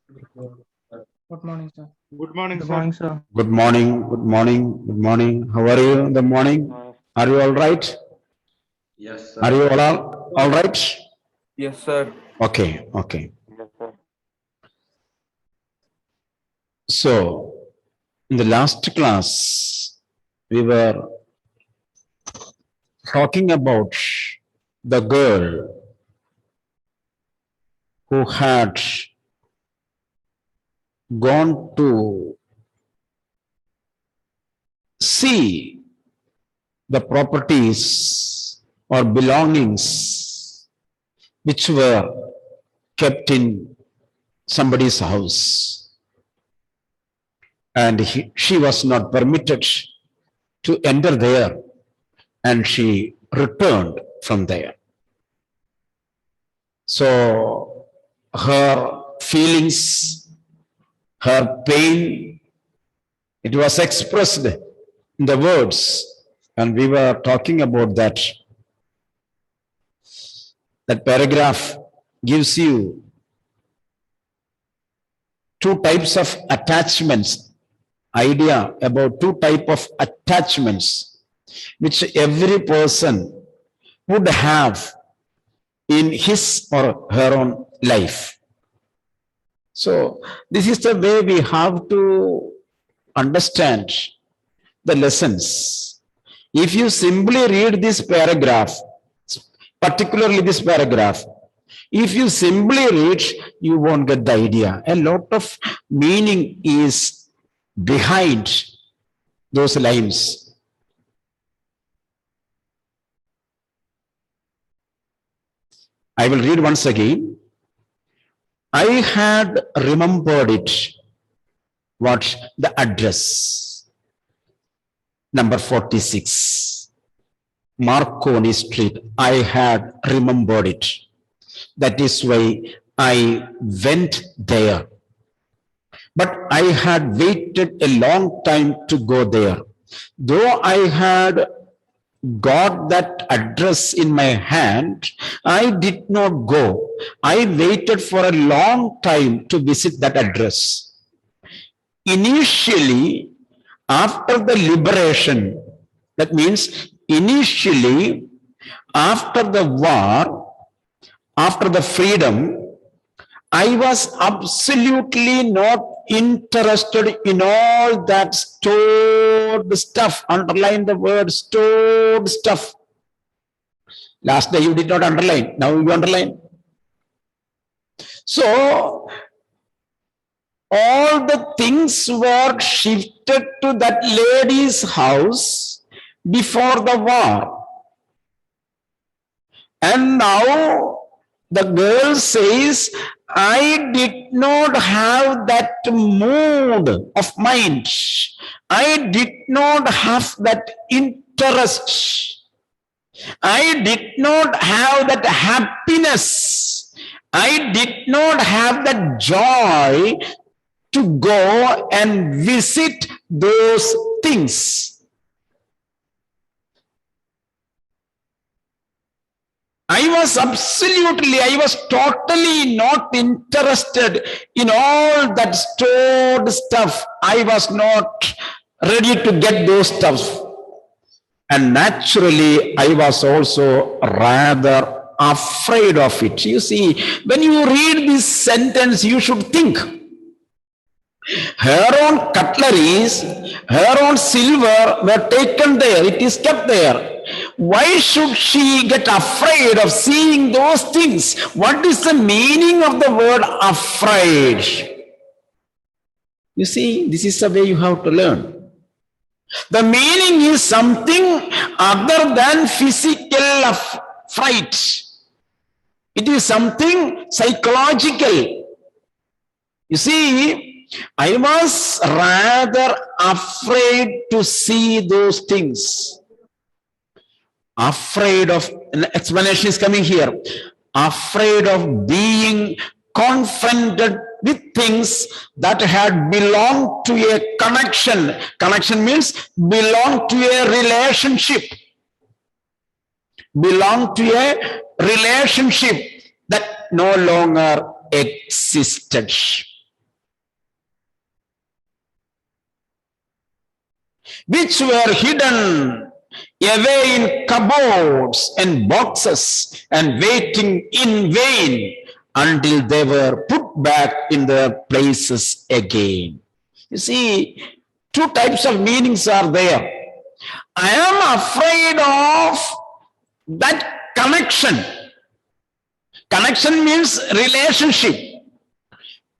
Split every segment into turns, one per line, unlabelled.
Good morning, sir.
Good morning,
Good
sir.
morning, sir.
Good morning, good morning, good morning. How are you in the morning? Are you all right?
Yes,
Are you
sir.
all right?
Yes, sir.
Okay, okay. So, in the last class, we were talking about the girl who had gone to see the properties or belongings which were kept in somebody's house, and she was not permitted to enter there, and she returned from there. So her feelings, her pain, it was expressed in the words, and we were talking about that. That paragraph gives you two types of attachments, idea about two types of attachments which every person would have in his or her own life. So this is the way we have to understand the lessons. If you simply read this paragraph, particularly this paragraph, if you simply read, you won't get the idea. A lot of meaning is behind those lines. I will read once again. I had remembered it. What? The address. Number 46. Marconi Street. I had remembered it. That is why I went there. But I had waited a long time to go there. Though I had got that address in my hand, I did not go. I waited for a long time to visit that address. Initially, after the liberation, that means initially, after the war, after the freedom, I was absolutely not interested in all that stored stuff. Underline the word stored stuff. Last day you did not underline. Now you underline. So, all the things were shifted to that lady's house before the war. And now the girl says, I did not have that mood of mind. I did not have that interest. I did not have that happiness. I did not have that joy to go and visit those things. I was totally not interested in all that stored stuff. I was not ready to get those stuff. And naturally, I was also rather afraid of it. You see, when you read this sentence, you should think. Her own cutleries, her own silver were taken there. It is kept there. Why should she get afraid of seeing those things? What is the meaning of the word afraid? You see, this is the way you have to learn. The meaning is something other than physical fright. It is something psychological. You see, I was rather afraid to see those things. Afraid of, an explanation is coming here. Afraid of being confronted with things that had belonged to a connection. Connection means belong to a relationship. Belong to a relationship that no longer existed. which were hidden away in cupboards and boxes and waiting in vain until they were put back in their places again. You see, two types of meanings are there. I am afraid of that connection. Connection means relationship.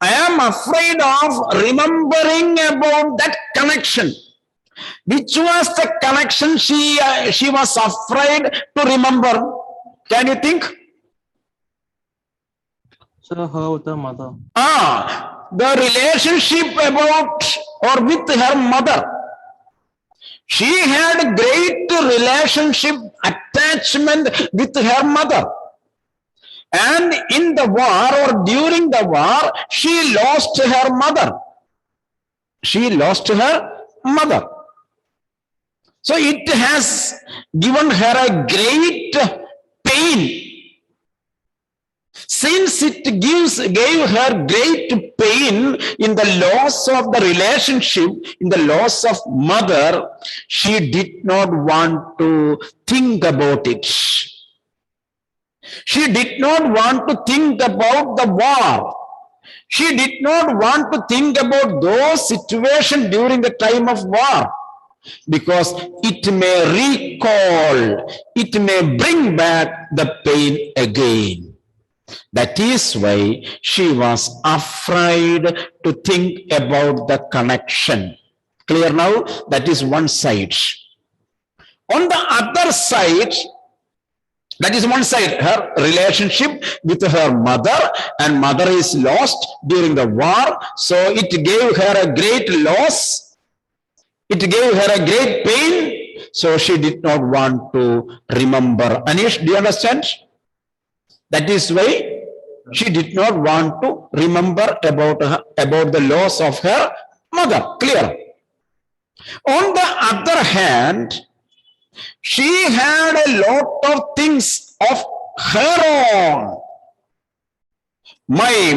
I am afraid of remembering about that connection. Which was the connection she was afraid to remember? Can you think?
Sir, her with her mother.
The relationship about or with her mother. She had great relationship attachment with her mother. And in the war or during the war, she lost her mother. She lost her mother. So it has given her a great pain. Since it gave her great pain in the loss of the relationship, in the loss of mother, she did not want to think about it. She did not want to think about the war. She did not want to think about those situations during the time of war, because it may recall, it may bring back the pain again. That is why she was afraid to think about the connection. Clear now? That is one side. On the other side, that is one side, her relationship with her mother, and mother is lost during the war. So it gave her a great loss. It gave her a great pain. So she did not want to remember. Anish, do you understand? That is why she did not want to remember about the loss of her mother. Clear? On the other hand, she had a lot of things of her own. My.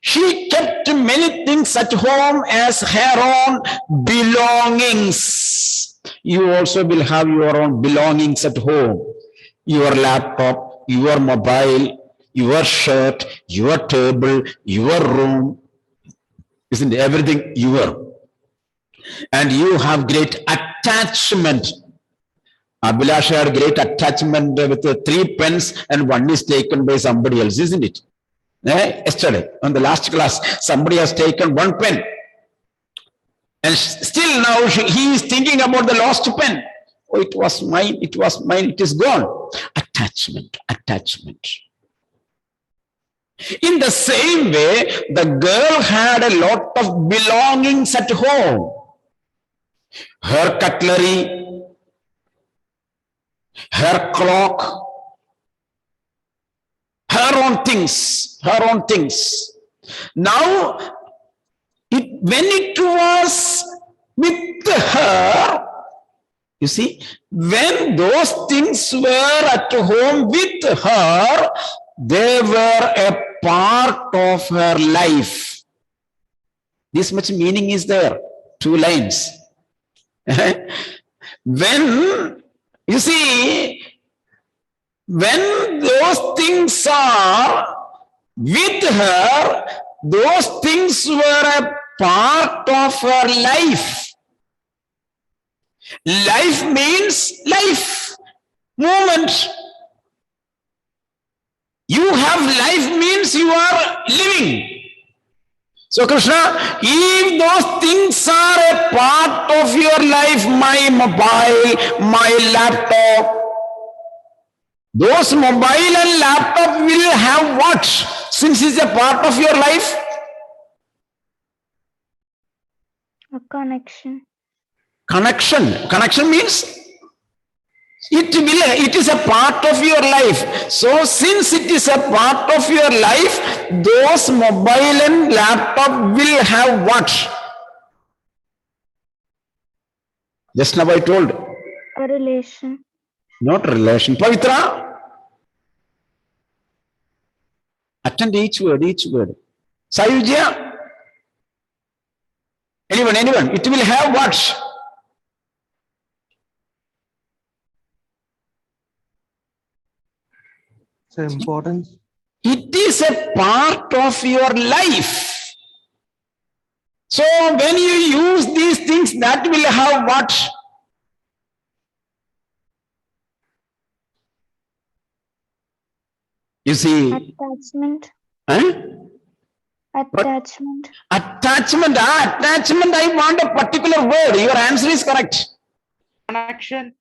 She kept many things at home as her own belongings. You also will have your own belongings at home. Your laptop, your mobile, your shirt, your table, your room. Isn't everything your? And you have great attachment. Abhilash had great attachment with 3 pens, and one is taken by somebody else, isn't it? Yesterday, on the last class, somebody has taken 1 pen. And still now he is thinking about the lost pen. Oh, it was mine, it is gone. Attachment. In the same way, the girl had a lot of belongings at home. Her cutlery, her clock, her own things. Now, when it was with her, you see, when those things were at home with her, they were a part of her life. This much meaning is there. 2 lines. When, you see, when those things are with her, those things were a part of her life. Life means life, movement. You have life means you are living. So Krishna, if those things are a part of your life, my mobile, my laptop, those mobile and laptop will have what? Since it's a part of your life?
A connection.
Connection means it is a part of your life. So since it is a part of your life, those mobile and laptop will have what? Just now I told.
A relation.
Not relation. Pavitra? Attend each word. Sayujya? Anyone. It will have what?
So importance.
It is a part of your life. So when you use these things, that will have what? You see?
Attachment.
Huh?
Attachment.
Attachment. Attachment, I want a particular word. Your answer is correct.
Connection.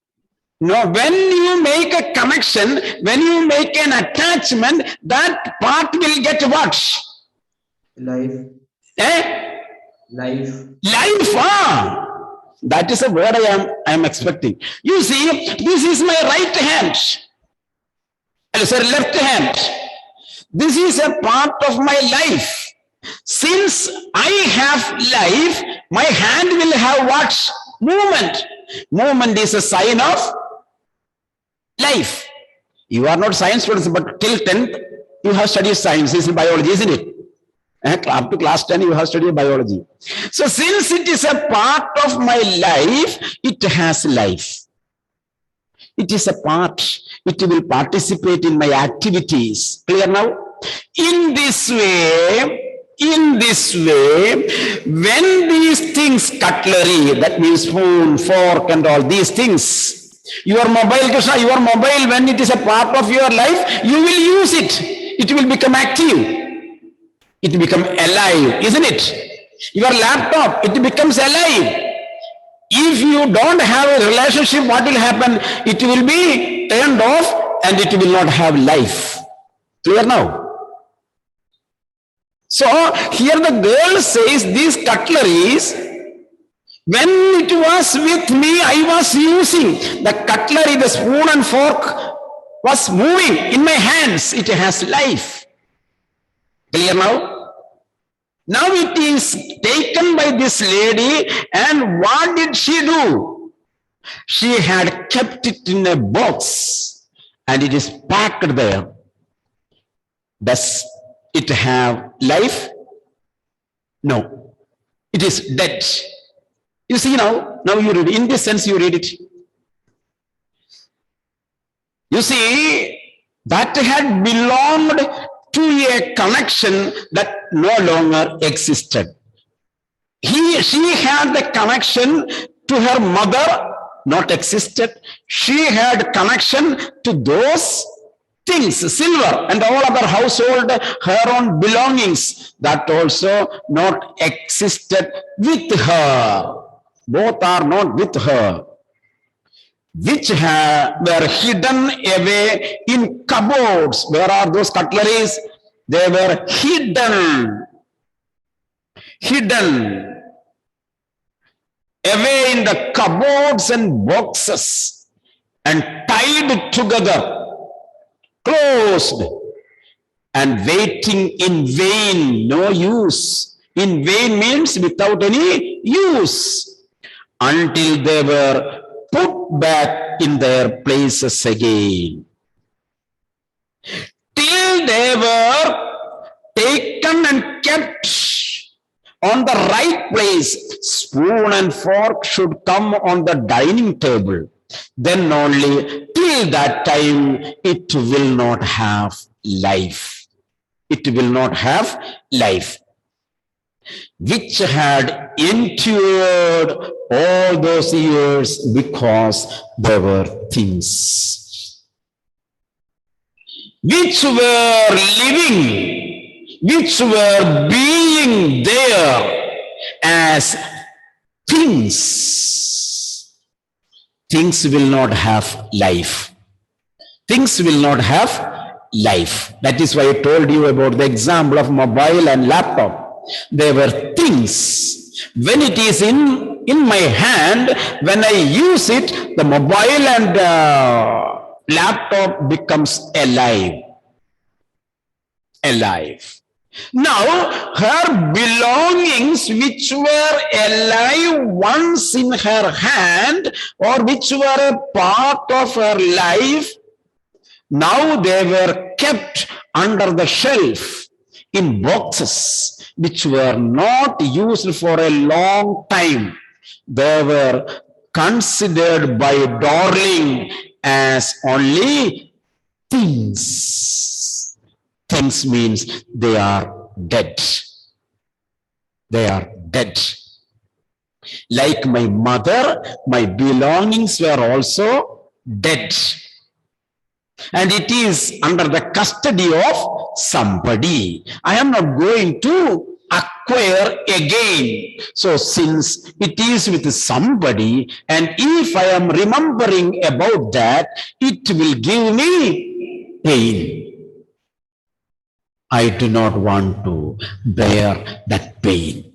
No, when you make a connection, when you make an attachment, that part will get what?
Life.
Eh?
Life.
Life. That is a word I am expecting. You see, this is my right hand. Sorry, left hand. This is a part of my life. Since I have life, my hand will have what? Movement. Movement is a sign of life. You are not science students, but till 10th, you have studied science, is biology, isn't it? Up to class 10, you have studied biology. So since it is a part of my life, it has life. It is a part. It will participate in my activities. Clear now? In this way, when these things, cutlery, that means spoon, fork, and all these things, your mobile, Krishna, your mobile, when it is a part of your life, you will use it. It will become active. It becomes alive, isn't it? Your laptop, it becomes alive. If you don't have a relationship, what will happen? It will be turned off and it will not have life. Clear now? So here the girl says these cutleries, when it was with me, I was using the cutlery, the spoon and fork was moving in my hands. It has life. Clear now? Now it is taken by this lady, and what did she do? She had kept it in a box and it is packed there. Does it have life? No. It is dead. You see now you read it. In this sense you read it. You see, that had belonged to a connection that no longer existed. She had the connection to her mother, not existed. She had connection to those things, silver and all other household, her own belongings, that also not existed with her. Both are not with her, which were hidden away in cupboards. Where are those cutleries? They were hidden away in the cupboards and boxes and tied together, closed and waiting in vain. No use. In vain means without any use, until they were put back in their places again. Till they were taken and kept on the right place. Spoon and fork should come on the dining table. Then only till that time it will not have life. It will not have life. Which had endured all those years because there were things which were living, which were being there as things. Things will not have life. Things will not have life. That is why I told you about the example of mobile and laptop. They were things. When it is in my hand, when I use it, the mobile and laptop becomes alive. Now, her belongings which were alive once in her hand, or which were a part of her life, now they were kept under the shelf in boxes which were not used for a long time. They were considered by Darling as only things. Things means they are dead. They are dead. Like my mother, my belongings were also dead. And it is under the custody of somebody. I am not going to acquire again. So since it is with somebody, and if I am remembering about that, it will give me pain. I do not want to bear that pain.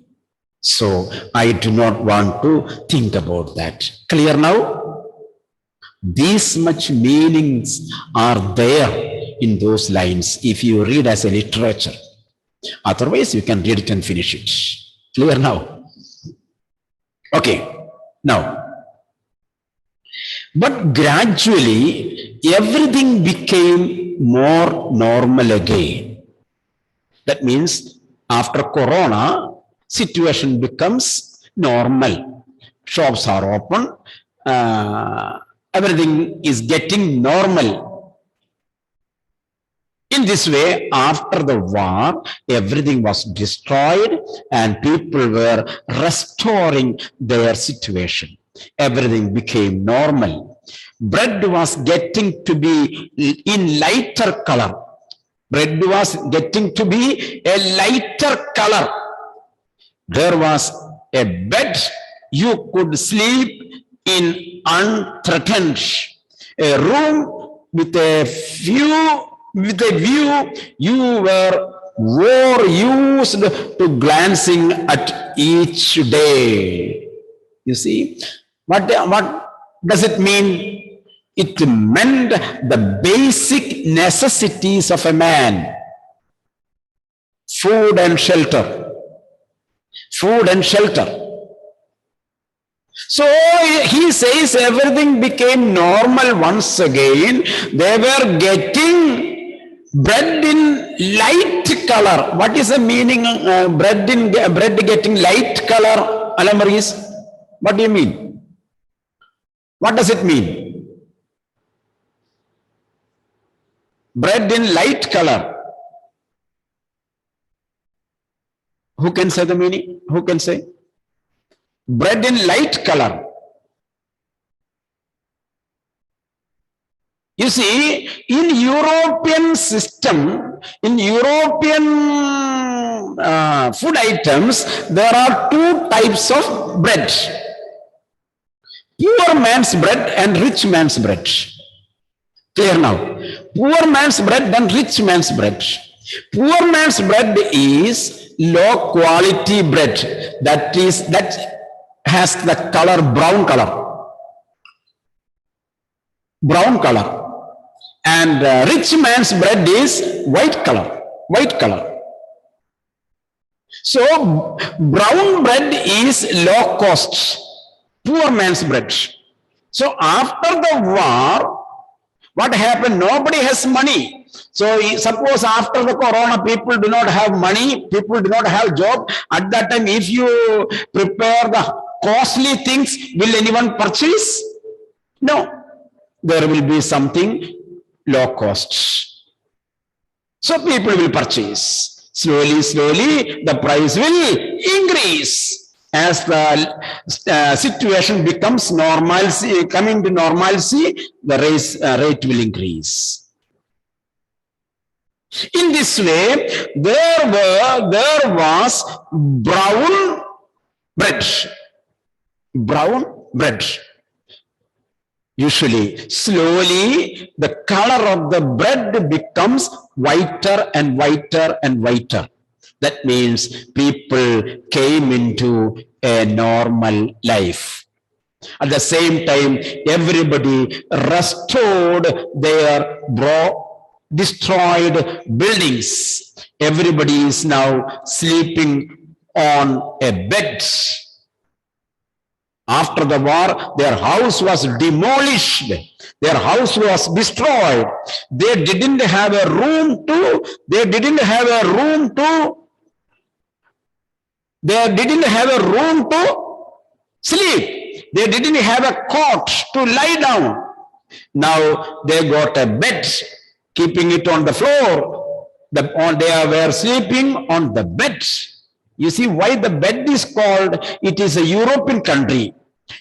So I do not want to think about that. Clear now? These much meanings are there in those lines if you read as a literature. Otherwise, you can read it and finish it. Clear now? Okay. Now, but gradually, everything became more normal again. That means after Corona, situation becomes normal. Shops are open. Everything is getting normal. In this way, after the war, everything was destroyed and people were restoring their situation. Everything became normal. Bread was getting to be in lighter color. Bread was getting to be a lighter color. There was a bed you could sleep in unthreatened. A room with a view you were used to glancing at each day. You see, what does it mean? It meant the basic necessities of a man. Food and shelter. Food and shelter. So he says everything became normal once again. They were getting bread in light color. What is the meaning of bread getting light color, Alamaris? What do you mean? What does it mean? Bread in light color. Who can say the meaning? Who can say? Bread in light color. You see, in European system, in European food items, there are two types of bread. Poor man's bread and rich man's bread. Clear now? Poor man's bread and rich man's bread. Poor man's bread is low quality bread. That has the color brown color. Brown color. And rich man's bread is white color. White color. So brown bread is low cost. Poor man's bread. So after the war, what happened? Nobody has money. So suppose after the Corona, people do not have money, people do not have job. At that time, if you prepare the costly things, will anyone purchase? No. There will be something low cost. So people will purchase. Slowly, slowly, the price will increase. As the situation becomes normalcy, coming to normalcy, the rate will increase. In this way, there was brown bread. Brown bread. Usually, slowly, the color of the bread becomes whiter and whiter and whiter. That means people came into a normal life. At the same time, everybody restored their destroyed buildings. Everybody is now sleeping on a bed. After the war, their house was demolished. Their house was destroyed. They didn't have a room to sleep. They didn't have a cot to lie down. Now they got a bed, keeping it on the floor. They were sleeping on the bed. You see why the bed is called, it is a European country.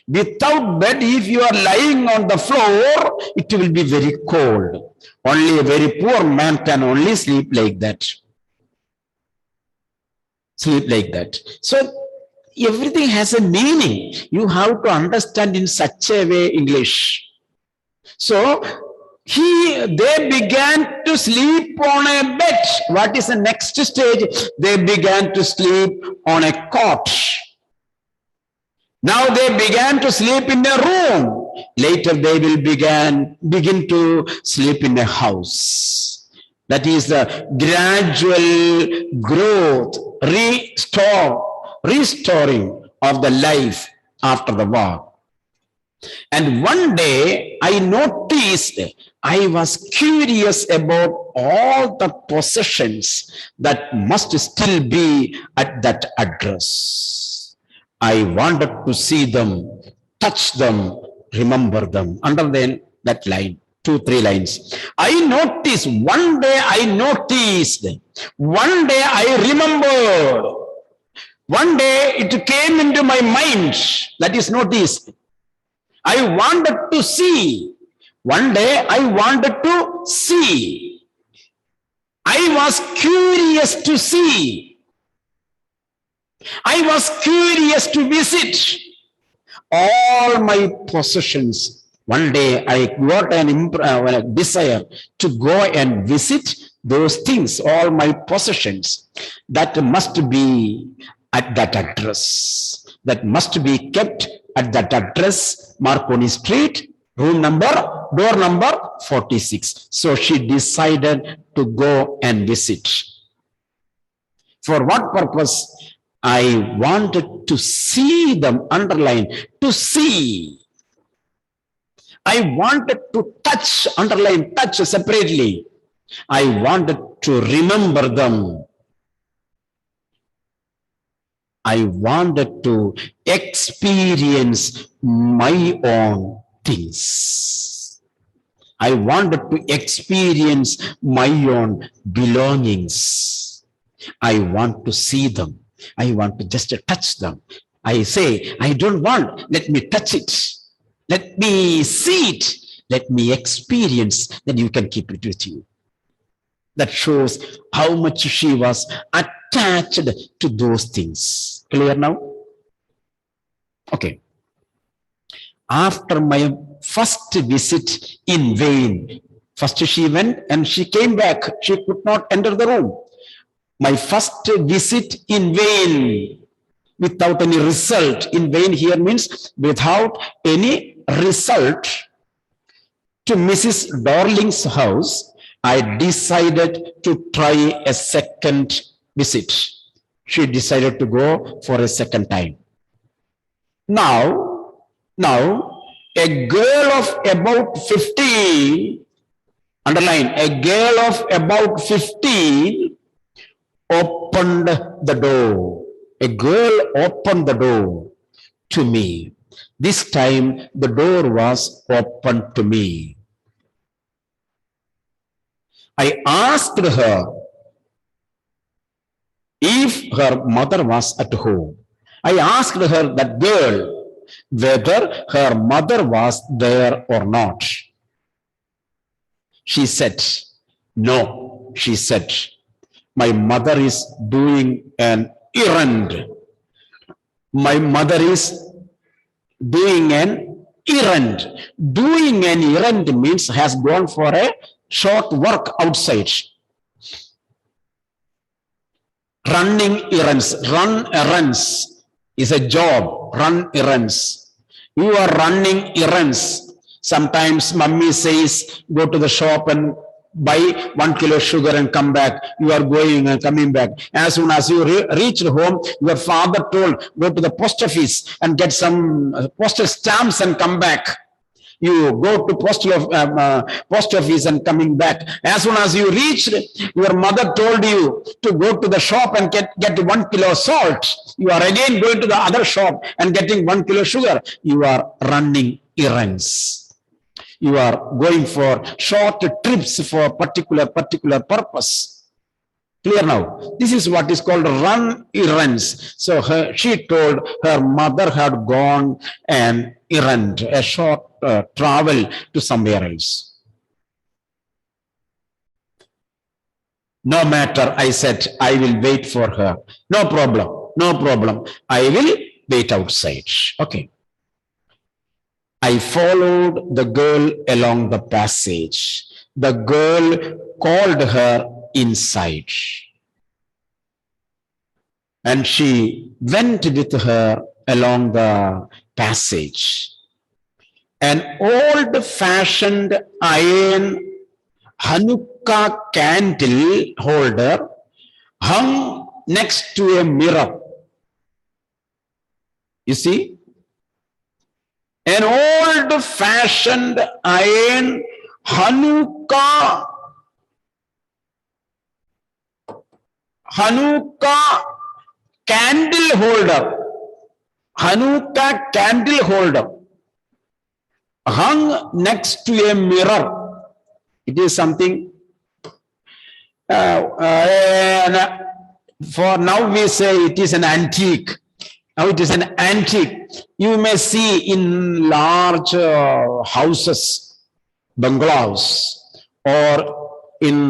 Without bed, if you are lying on the floor, it will be very cold. Only a very poor man can only sleep like that. So everything has a meaning. You have to understand in such a way English. So they began to sleep on a bed. What is the next stage? They began to sleep on a cot. Now they began to sleep in a room. Later they will begin to sleep in a house. That is the gradual growth, restoring of the life after the war. And one day I noticed, I was curious about all the possessions that must still be at that address. I wanted to see them, touch them, remember them. Underline that line, 2-3 lines. One day I remembered. One day it came into my mind, that is noticed. I wanted to see. One day I wanted to see. I was curious to see. I was curious to visit all my possessions. One day I got a desire to go and visit those things, all my possessions. That must be at that address. That must be kept at that address, Marconi Street, door number 46. So she decided to go and visit. For what purpose? I wanted to see them, underline, to see. I wanted to touch, underline, touch separately. I wanted to remember them. I wanted to experience my own things. I wanted to experience my own belongings. I want to see them. I want to just touch them. I say, I don't want, let me touch it. Let me see it. Let me experience, then you can keep it with you. That shows how much she was attached to those things. Clear now? Okay. After my first visit in vain, first she went and she came back. She could not enter the room. My first visit in vain, without any result. In vain here means without any result. To Mrs. Darling's house, I decided to try a second visit. She decided to go for a second time. Now, a girl of about 15, underline, a girl of about 15 opened the door. A girl opened the door to me. This time the door was opened to me. I asked her if her mother was at home. I asked her, that girl, whether her mother was there or not. She said, no, she said, my mother is doing an errand. My mother is doing an errand. Doing an errand means has gone for a short work outside. Running errands, run errands is a job, run errands. You are running errands. Sometimes mummy says, go to the shop and buy 1 kilo sugar and come back. You are going and coming back. As soon as you reached home, your father told, go to the post office and get some postal stamps and come back. You go to post office and coming back. As soon as you reached, your mother told you to go to the shop and get 1 kilo salt. You are again going to the other shop and getting 1 kilo sugar. You are running errands. You are going for short trips for particular purpose. Clear now? This is what is called run errands. So she told her mother had gone an errand, a short travel to somewhere else. No matter, I said, I will wait for her. No problem, no problem. I will wait outside. Okay. I followed the girl along the passage. The girl called her inside. And she went with her along the passage. An old-fashioned iron Hanukkah candle holder hung next to a mirror. You see? An old-fashioned iron Hanukkah candle holder. Hanukkah candle holder hung next to a mirror. It is something for now we say it is an antique. Now it is an antique. You may see in large houses, bungalows, or in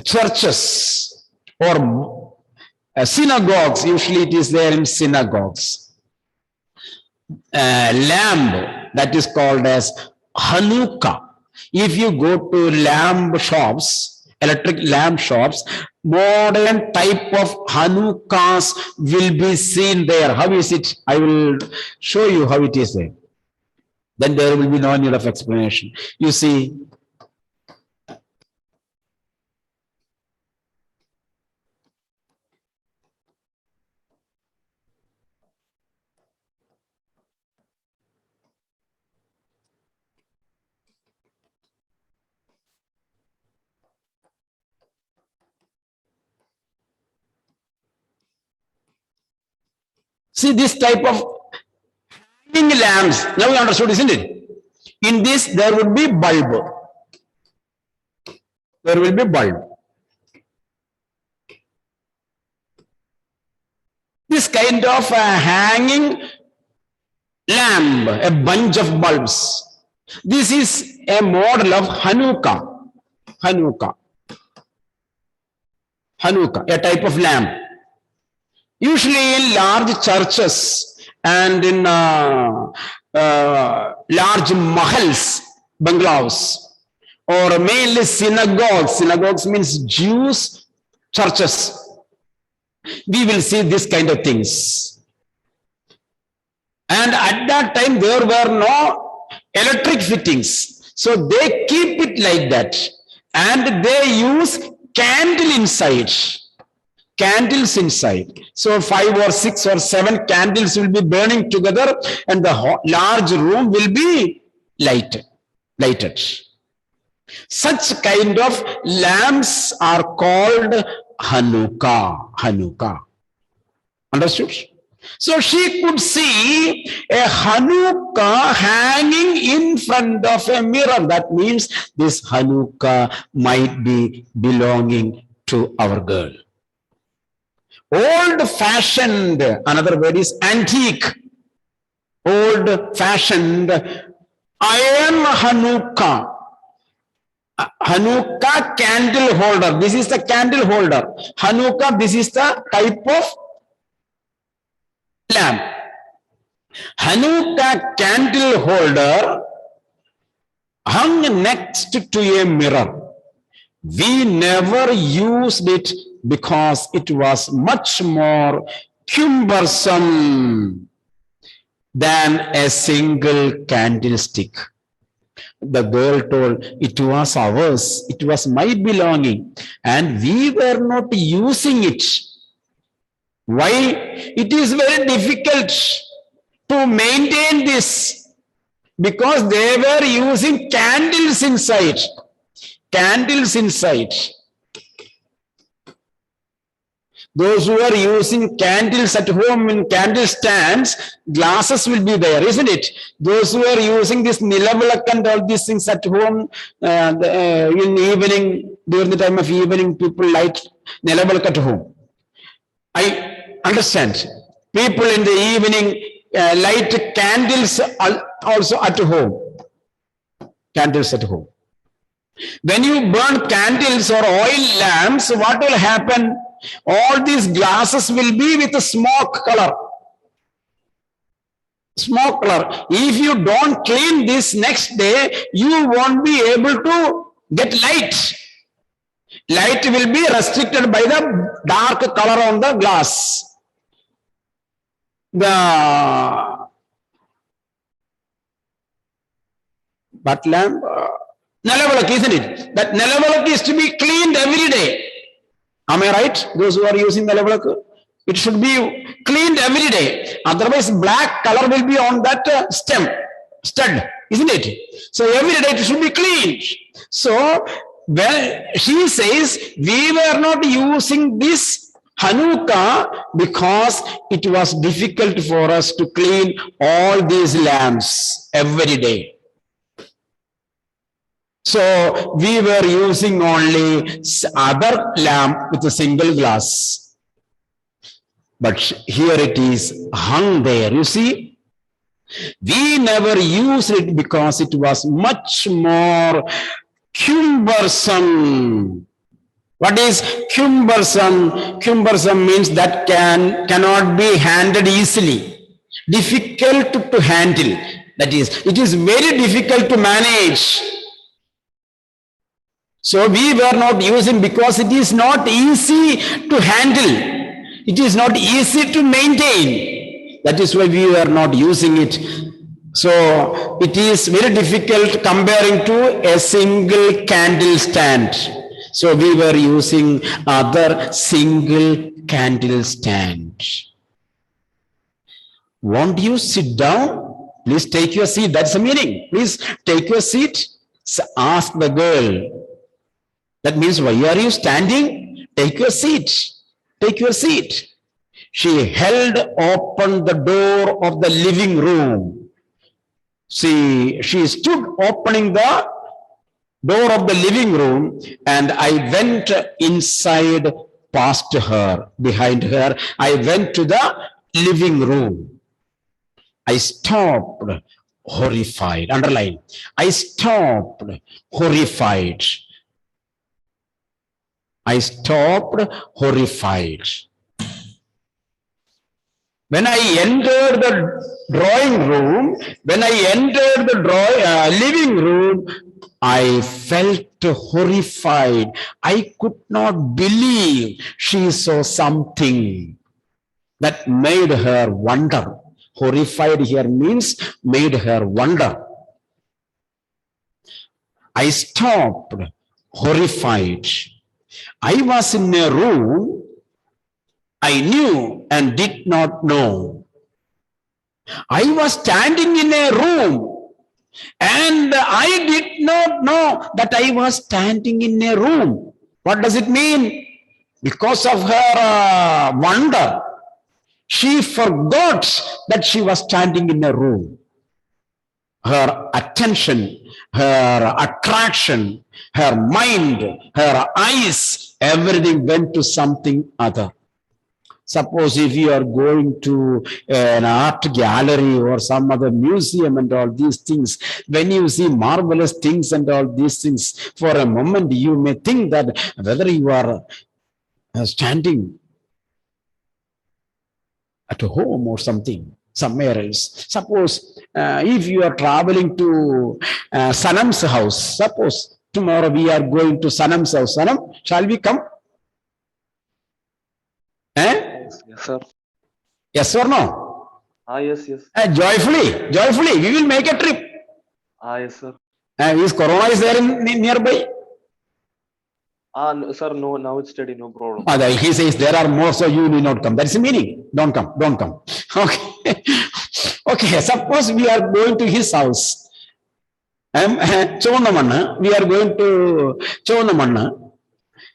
churches or synagogues. Usually it is there in synagogues. Lamp that is called as Hanukkah. If you go to lamp shops, electric lamp shops, modern type of Hanukkahs will be seen there. How is it? I will show you how it is there. Then there will be no need of explanation. You see, see this type of hanging lamps. Now you understood, isn't it? In this, there would be bulb. There will be bulb. This kind of hanging lamp, a bunch of bulbs. This is a model of Hanukkah. Hanukkah. Hanukkah, a type of lamp. Usually in large churches and in large mahals, bungalows, or mainly synagogues. Synagogues means Jews churches. We will see this kind of things. And at that time there were no electric fittings. So they keep it like that. And they use candle inside. Candles inside. So 5 or 6 or 7 candles will be burning together and the large room will be lighted. Such kind of lamps are called Hanukkah. Hanukkah. Understood? So she could see a Hanukkah hanging in front of a mirror. That means this Hanukkah might be belonging to our girl. Old-fashioned, another word is antique. Old-fashioned iron Hanukkah. Hanukkah candle holder. This is the candle holder. Hanukkah, this is the type of lamp. Hanukkah candle holder hung next to a mirror. We never used it because it was much more cumbersome than a single candlestick. The girl told, it was ours, it was my belonging, and we were not using it. Why? It is very difficult to maintain this, because they were using candles inside. Candles inside. Those who are using candles at home in candle stands, glasses will be there, isn't it? Those who are using this nilavilak and all these things at home, in evening, during the time of evening, people light nilavilak at home. I understand. People in the evening light candles also at home. Candles at home. When you burn candles or oil lamps, what will happen? All these glasses will be with a smoke color. Smoke color. If you don't clean this next day, you won't be able to get light. Light will be restricted by the dark color on the glass. The butt lamp, Nalavalak, isn't it? That Nalavalak is to be cleaned every day. Am I right? Those who are using Nalavalak, it should be cleaned every day. Otherwise, black color will be on that stud, isn't it? So every day it should be cleaned. So, well, she says, we were not using this Hanukkah because it was difficult for us to clean all these lamps every day. So we were using only other lamp with a single glass. But here it is hung there. You see, we never used it because it was much more cumbersome. What is cumbersome? Cumbersome means that cannot be handled easily. Difficult to handle. That is, it is very difficult to manage. So we were not using because it is not easy to handle. It is not easy to maintain. That is why we were not using it. So it is very difficult comparing to a single candle stand. So we were using other single candle stand. Won't you sit down? Please take your seat. That's the meaning. Please take your seat. Ask the girl. That means, why are you standing? Take your seat. Take your seat. She held open the door of the living room. She stood opening the door of the living room, and I went inside past her, behind her. I went to the living room. I stopped, horrified. Underline. I stopped, horrified. I stopped, horrified. When I entered the drawing room, when I entered the living room, I felt horrified. I could not believe she saw something that made her wonder. Horrified here means made her wonder. I stopped, horrified. I was in a room I knew and did not know. I was standing in a room and I did not know that I was standing in a room. What does it mean? Because of her wonder, she forgot that she was standing in a room. Her attention, her attraction, her mind, her eyes, everything went to something other. Suppose if you are going to an art gallery or some other museum and all these things, when you see marvelous things and all these things, for a moment you may think that whether you are standing at home or something, somewhere else. Suppose if you are traveling to Sanam's house, suppose tomorrow we are going to Sanam's house. Sanam, shall we come?
Yes, sir.
Yes or no?
Yes.
Joyfully, we will make a trip.
Yes, sir.
Is corona is there in nearby?
Sir, no, now it's steady, no problem.
He says there are more, so you need not come. That's the meaning. Don't come, don't come. Okay. Okay, suppose we are going to his house. Chonamanna, we are going to Chonamanna.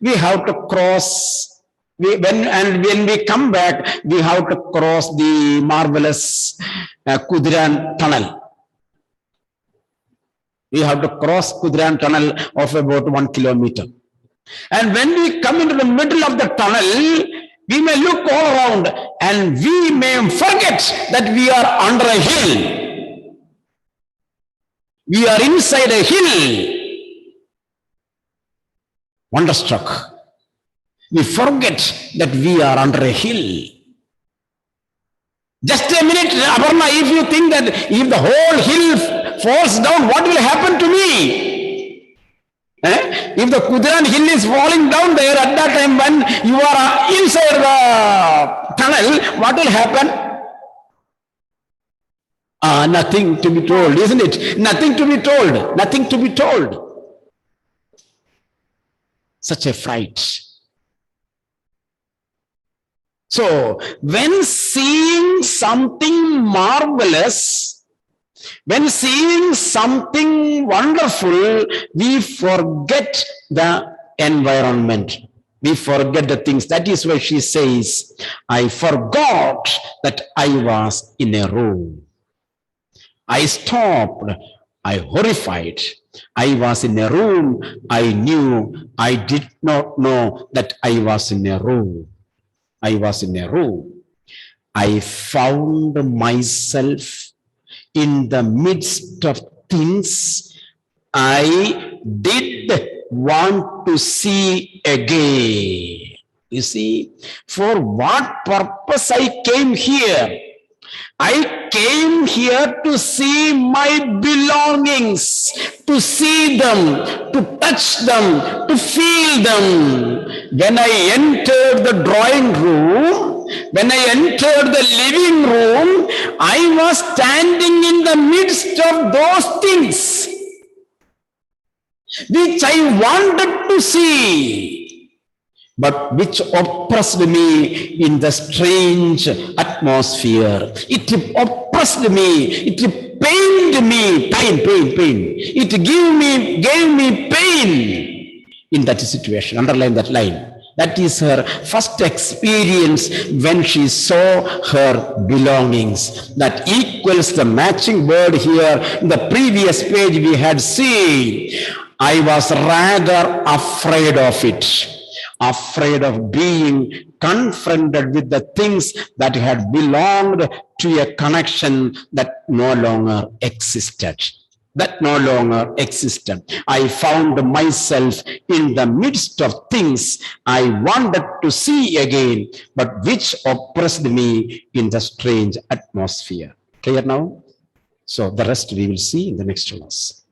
We have to cross. When we come back, we have to cross the marvelous Kudran tunnel. We have to cross Kudran tunnel of about 1 kilometer. And when we come into the middle of the tunnel, we may look all around and we may forget that we are under a hill. We are inside a hill. Wonderstruck. We forget that we are under a hill. Just a minute, Aparna, if you think that if the whole hill falls down, what will happen to me? If the Kudran hill is falling down there at that time when you are inside the tunnel, what will happen? Nothing to be told, isn't it? Nothing to be told. Nothing to be told. Such a fright. So, when seeing something marvelous, when seeing something wonderful, we forget the environment. We forget the things. That is why she says, I forgot that I was in a room. I stopped. I horrified. I was in a room. I knew. I did not know that I was in a room. I was in a room. I found myself in the midst of things I did want to see again. You see, for what purpose I came here? I came here to see my belongings, to see them, to touch them, to feel them. When I entered the drawing room, when I entered the living room, I was standing in the midst of those things which I wanted to see, but which oppressed me in the strange atmosphere. It oppressed me, it pained me, pain. It gave me pain in that situation. Underline that line. That is her first experience when she saw her belongings. That equals the matching word here in the previous page we had seen. I was rather afraid of it. Afraid of being confronted with the things that had belonged to a connection that no longer existed. That no longer existed. I found myself in the midst of things I wanted to see again, but which oppressed me in the strange atmosphere. Clear now? So the rest we will see in the next class.